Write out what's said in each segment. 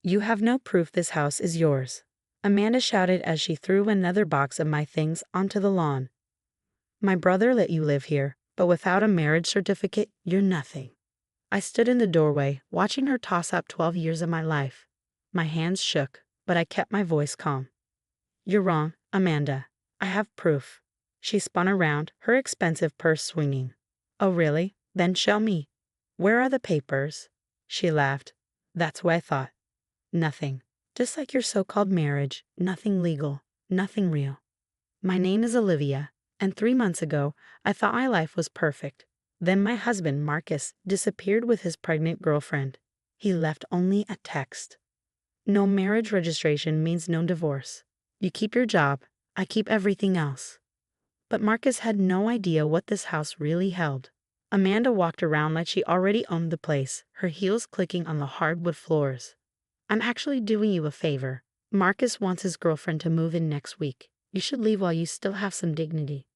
You have no proof this house is yours, Amanda shouted as she threw another box of my things onto the lawn. My brother let you live here, but without a marriage certificate, you're nothing. I stood in the doorway, watching her toss up 12 years of my life. My hands shook, but I kept my voice calm. You're wrong, Amanda. I have proof. She spun around, her expensive purse swinging. Oh really? Then show me. Where are the papers? She laughed. That's what I thought. Nothing. Just like your so-called marriage, nothing legal, nothing real. My name is Olivia, and 3 months ago, I thought my life was perfect. Then my husband, Marcus, disappeared with his pregnant girlfriend. He left only a text. No marriage registration means no divorce. You keep your job, I keep everything else. But Marcus had no idea what this house really held. Amanda walked around like she already owned the place, her heels clicking on the hardwood floors. I'm actually doing you a favor. Marcus wants his girlfriend to move in next week. You should leave while you still have some dignity.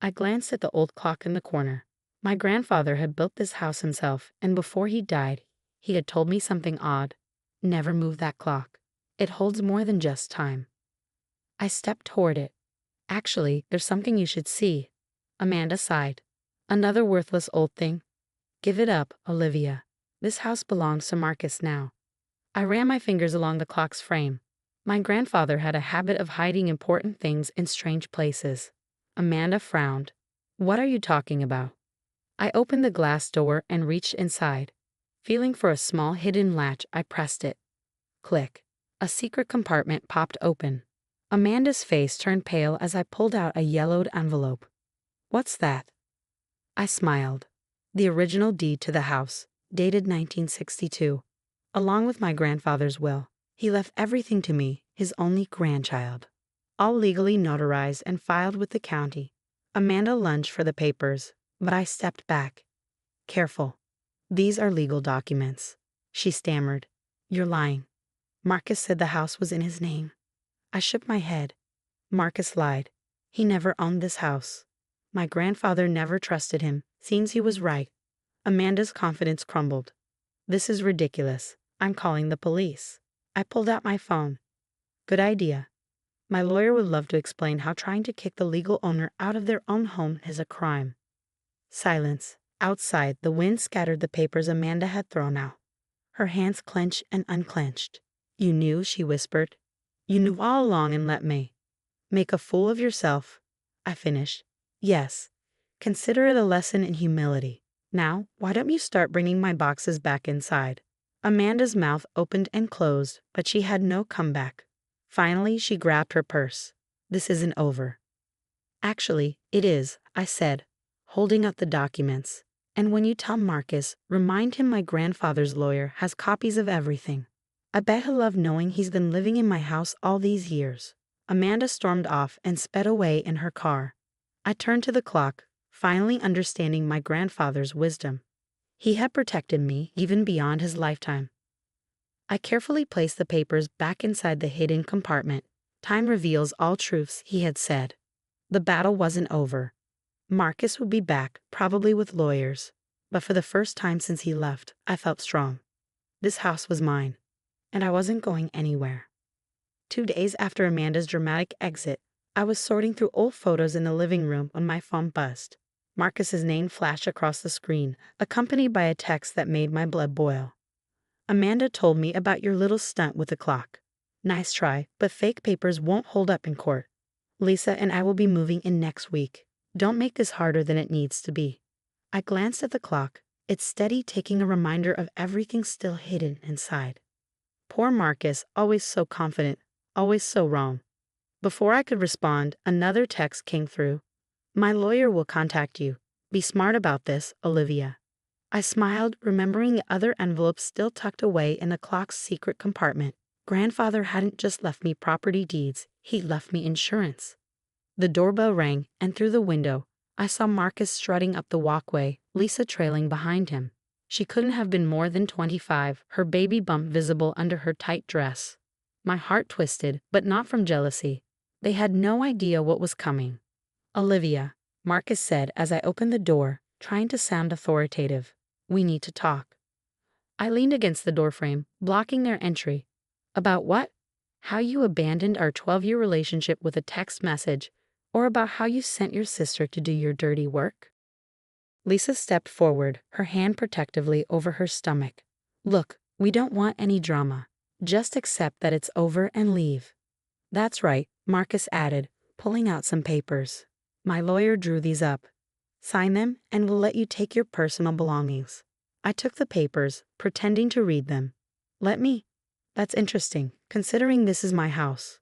I glanced at the old clock in the corner. My grandfather had built this house himself, and before he died, he had told me something odd. Never move that clock. It holds more than just time. I stepped toward it. Actually, there's something you should see. Amanda sighed. Another worthless old thing. Give it up, Olivia. This house belongs to Marcus now. I ran my fingers along the clock's frame. My grandfather had a habit of hiding important things in strange places. Amanda frowned. What are you talking about? I opened the glass door and reached inside. Feeling for a small hidden latch, I pressed it. Click. A secret compartment popped open. Amanda's face turned pale as I pulled out a yellowed envelope. What's that? I smiled. The original deed to the house, dated 1962. Along with my grandfather's will, he left everything to me, his only grandchild. All legally notarized and filed with the county. Amanda lunged for the papers, but I stepped back. Careful. These are legal documents. She stammered. You're lying. Marcus said the house was in his name. I shook my head. Marcus lied. He never owned this house. My grandfather never trusted him, seems he was right. Amanda's confidence crumbled. This is ridiculous. I'm calling the police. I pulled out my phone. Good idea. My lawyer would love to explain how trying to kick the legal owner out of their own home is a crime. Silence. Outside, the wind scattered the papers Amanda had thrown out. Her hands clenched and unclenched. You knew, she whispered. You knew all along and let me. Make a fool of yourself. I finished. Yes. Consider it a lesson in humility. Now, why don't you start bringing my boxes back inside? Amanda's mouth opened and closed, but she had no comeback. Finally, she grabbed her purse. This isn't over. Actually, it is, I said, holding up the documents. And when you tell Marcus, remind him my grandfather's lawyer has copies of everything. I bet he'll love knowing he's been living in my house all these years. Amanda stormed off and sped away in her car. I turned to the clock, finally understanding my grandfather's wisdom. He had protected me even beyond his lifetime. I carefully placed the papers back inside the hidden compartment. Time reveals all truths, he had said. The battle wasn't over. Marcus would be back, probably with lawyers. But for the first time since he left, I felt strong. This house was mine, and I wasn't going anywhere. 2 days after Amanda's dramatic exit, I was sorting through old photos in the living room when my phone buzzed. Marcus's name flashed across the screen, accompanied by a text that made my blood boil. Amanda told me about your little stunt with the clock. Nice try, but fake papers won't hold up in court. Lisa and I will be moving in next week. Don't make this harder than it needs to be. I glanced at the clock, its steady ticking a reminder of everything still hidden inside. Poor Marcus, always so confident, always so wrong. Before I could respond, another text came through. My lawyer will contact you. Be smart about this, Olivia. I smiled, remembering the other envelopes still tucked away in the clock's secret compartment. Grandfather hadn't just left me property deeds, he'd left me insurance. The doorbell rang, and through the window, I saw Marcus strutting up the walkway, Lisa trailing behind him. She couldn't have been more than 25, her baby bump visible under her tight dress. My heart twisted, but not from jealousy. They had no idea what was coming. Olivia, Marcus said as I opened the door, trying to sound authoritative. We need to talk. I leaned against the doorframe, blocking their entry. About what? How you abandoned our 12-year relationship with a text message, or about how you sent your sister to do your dirty work? Lisa stepped forward, her hand protectively over her stomach. Look, we don't want any drama. Just accept that it's over and leave. That's right, Marcus added, pulling out some papers. My lawyer drew these up. Sign them, and we'll let you take your personal belongings. I took the papers, pretending to read them. Let me? That's interesting, considering this is my house.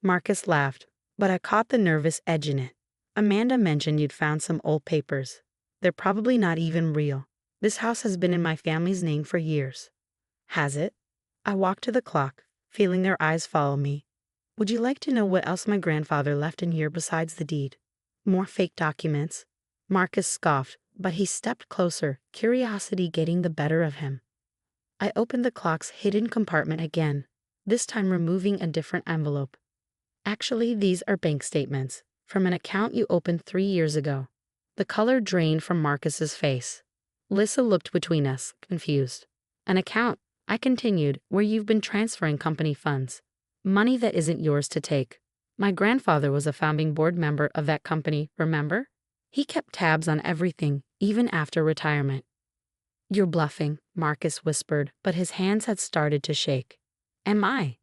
Marcus laughed, but I caught the nervous edge in it. Amanda mentioned you'd found some old papers. They're probably not even real. This house has been in my family's name for years. Has it? I walked to the clock, feeling their eyes follow me. Would you like to know what else my grandfather left in here besides the deed? More fake documents? Marcus scoffed, but he stepped closer, curiosity getting the better of him. I opened the clock's hidden compartment again, this time removing a different envelope. Actually, these are bank statements, from an account you opened 3 years ago. The color drained from Marcus's face. Lisa looked between us, confused. An account, I continued, where you've been transferring company funds. Money that isn't yours to take. My grandfather was a founding board member of that company, remember? He kept tabs on everything, even after retirement. You're bluffing, Marcus whispered, but his hands had started to shake. Am I?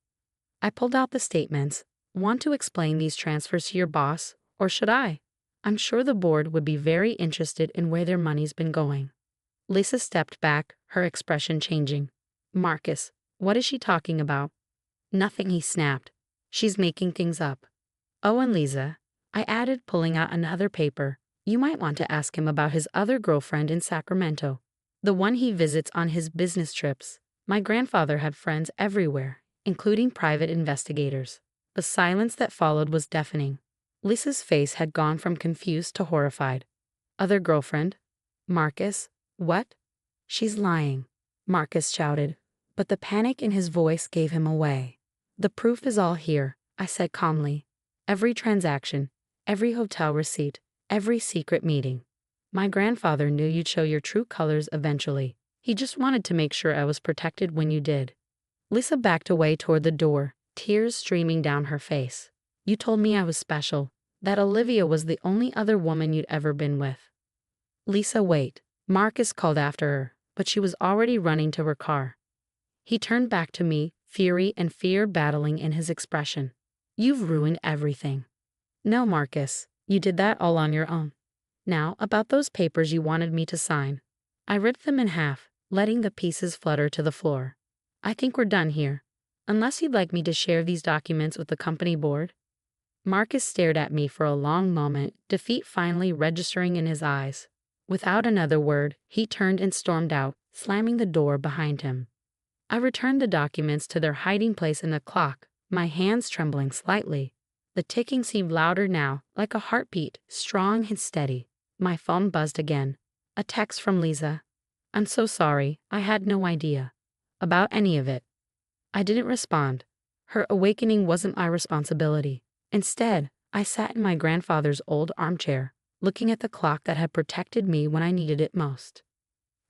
I pulled out the statements. Want to explain these transfers to your boss, or should I? I'm sure the board would be very interested in where their money's been going. Lisa stepped back, her expression changing. Marcus, what is she talking about? Nothing, he snapped. She's making things up. Oh, and Lisa, I added, pulling out another paper. You might want to ask him about his other girlfriend in Sacramento. The one he visits on his business trips. My grandfather had friends everywhere, including private investigators. The silence that followed was deafening. Lisa's face had gone from confused to horrified. Other girlfriend? Marcus? What? She's lying, Marcus shouted, but the panic in his voice gave him away. The proof is all here, I said calmly. Every transaction, every hotel receipt, every secret meeting. My grandfather knew you'd show your true colors eventually. He just wanted to make sure I was protected when you did. Lisa backed away toward the door, tears streaming down her face. You told me I was special, that Olivia was the only other woman you'd ever been with. Lisa, wait. Marcus called after her, but she was already running to her car. He turned back to me, fury and fear battling in his expression. You've ruined everything. No, Marcus, you did that all on your own. Now, about those papers you wanted me to sign. I ripped them in half, letting the pieces flutter to the floor. I think we're done here. Unless you'd like me to share these documents with the company board? Marcus stared at me for a long moment, defeat finally registering in his eyes. Without another word, he turned and stormed out, slamming the door behind him. I returned the documents to their hiding place in the clock, my hands trembling slightly. The ticking seemed louder now, like a heartbeat, strong and steady. My phone buzzed again. A text from Lisa. I'm so sorry, I had no idea about any of it. I didn't respond. Her awakening wasn't my responsibility. Instead, I sat in my grandfather's old armchair, looking at the clock that had protected me when I needed it most.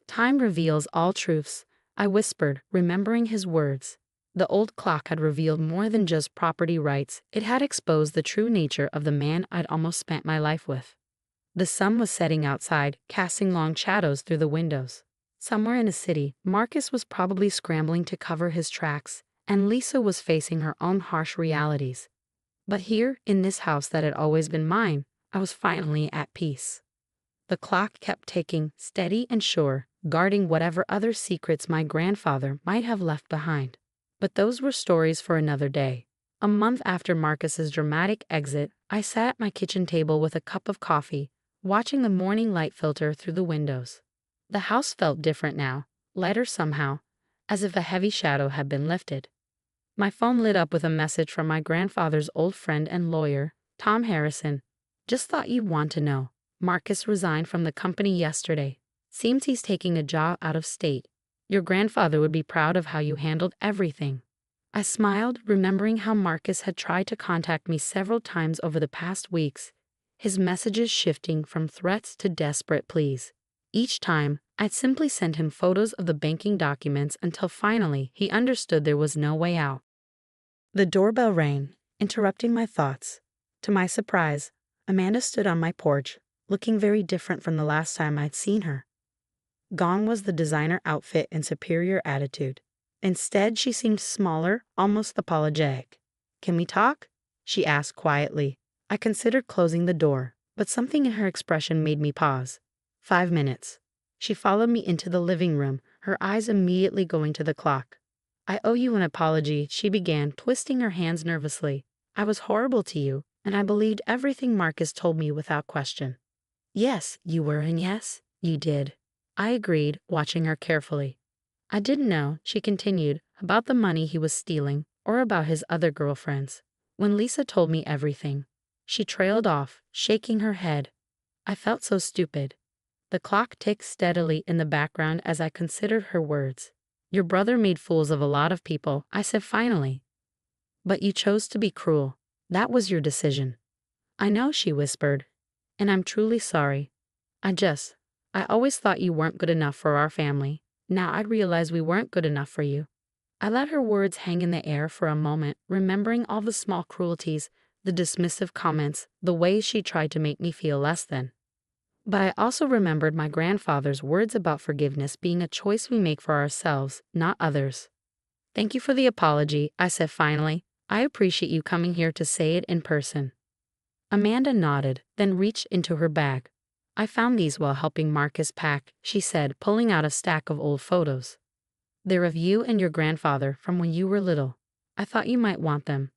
Time reveals all truths, I whispered, remembering his words. The old clock had revealed more than just property rights. It had exposed the true nature of the man I'd almost spent my life with. The sun was setting outside, casting long shadows through the windows. Somewhere in a city, Marcus was probably scrambling to cover his tracks, and Lisa was facing her own harsh realities. But here, in this house that had always been mine, I was finally at peace. The clock kept ticking, steady and sure, guarding whatever other secrets my grandfather might have left behind. But those were stories for another day. A month after Marcus's dramatic exit, I sat at my kitchen table with a cup of coffee, watching the morning light filter through the windows. The house felt different now, lighter somehow, as if a heavy shadow had been lifted. My phone lit up with a message from my grandfather's old friend and lawyer, Tom Harrison. Just thought you'd want to know. Marcus resigned from the company yesterday. Seems he's taking a job out of state. Your grandfather would be proud of how you handled everything. I smiled, remembering how Marcus had tried to contact me several times over the past weeks, his messages shifting from threats to desperate pleas. Each time, I'd simply send him photos of the banking documents until finally he understood there was no way out. The doorbell rang, interrupting my thoughts. To my surprise, Amanda stood on my porch, looking very different from the last time I'd seen her. Gone was the designer outfit and superior attitude. Instead, she seemed smaller, almost apologetic. "Can we talk?" she asked quietly. I considered closing the door, but something in her expression made me pause. 5 minutes. She followed me into the living room, her eyes immediately going to the clock. "I owe you an apology," she began, twisting her hands nervously. "I was horrible to you, and I believed everything Marcus told me without question." "Yes, you were, and yes, you did," I agreed, watching her carefully. "I didn't know," she continued, "about the money he was stealing or about his other girlfriends. When Lisa told me everything." She trailed off, shaking her head. I felt so stupid. The clock ticked steadily in the background as I considered her words. "Your brother made fools of a lot of people," I said finally. "But you chose to be cruel. That was your decision." "I know," she whispered, "and I'm truly sorry. I always thought you weren't good enough for our family. Now I realize we weren't good enough for you." I let her words hang in the air for a moment, remembering all the small cruelties, the dismissive comments, the ways she tried to make me feel less than. But I also remembered my grandfather's words about forgiveness being a choice we make for ourselves, not others. "Thank you for the apology," I said finally. "I appreciate you coming here to say it in person." Amanda nodded, then reached into her bag. "I found these while helping Marcus pack," she said, pulling out a stack of old photos. "They're of you and your grandfather from when you were little. I thought you might want them."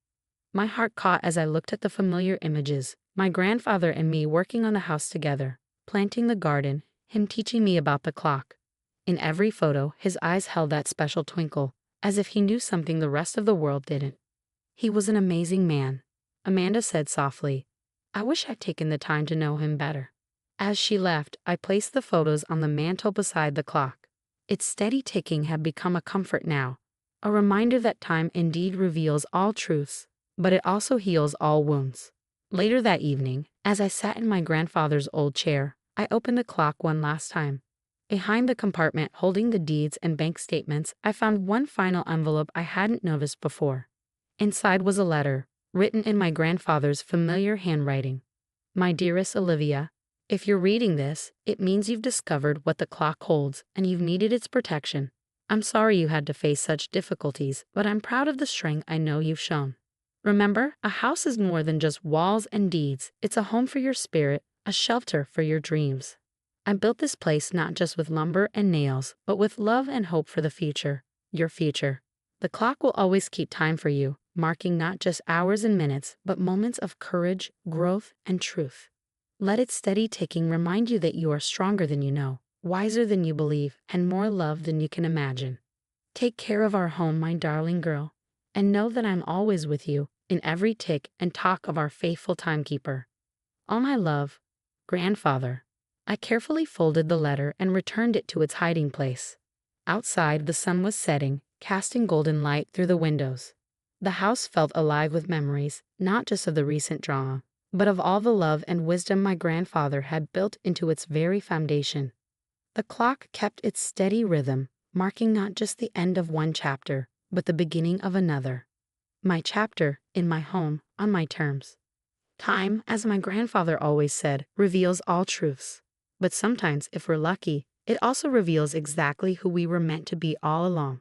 My heart caught as I looked at the familiar images, my grandfather and me working on the house together, planting the garden, him teaching me about the clock. In every photo, his eyes held that special twinkle, as if he knew something the rest of the world didn't. "He was an amazing man," Amanda said softly. "I wish I'd taken the time to know him better." As she left, I placed the photos on the mantel beside the clock. Its steady ticking had become a comfort now, a reminder that time indeed reveals all truths, but it also heals all wounds. Later that evening, as I sat in my grandfather's old chair, I opened the clock one last time. Behind the compartment holding the deeds and bank statements, I found one final envelope I hadn't noticed before. Inside was a letter, written in my grandfather's familiar handwriting. "My dearest Olivia, if you're reading this, it means you've discovered what the clock holds and you've needed its protection. I'm sorry you had to face such difficulties, but I'm proud of the strength I know you've shown. Remember, a house is more than just walls and deeds. It's a home for your spirit, a shelter for your dreams. I built this place not just with lumber and nails, but with love and hope for the future, your future. The clock will always keep time for you, marking not just hours and minutes, but moments of courage, growth, and truth. Let its steady ticking remind you that you are stronger than you know, wiser than you believe, and more loved than you can imagine. Take care of our home, my darling girl, and know that I'm always with you in every tick and talk of our faithful timekeeper. All my love, Grandfather." I carefully folded the letter and returned it to its hiding place. Outside, the sun was setting, casting golden light through the windows. The house felt alive with memories, not just of the recent drama, but of all the love and wisdom my grandfather had built into its very foundation. The clock kept its steady rhythm, marking not just the end of one chapter, but the beginning of another. My chapter, in my home, on my terms. Time, as my grandfather always said, reveals all truths. But sometimes, if we're lucky, it also reveals exactly who we were meant to be all along.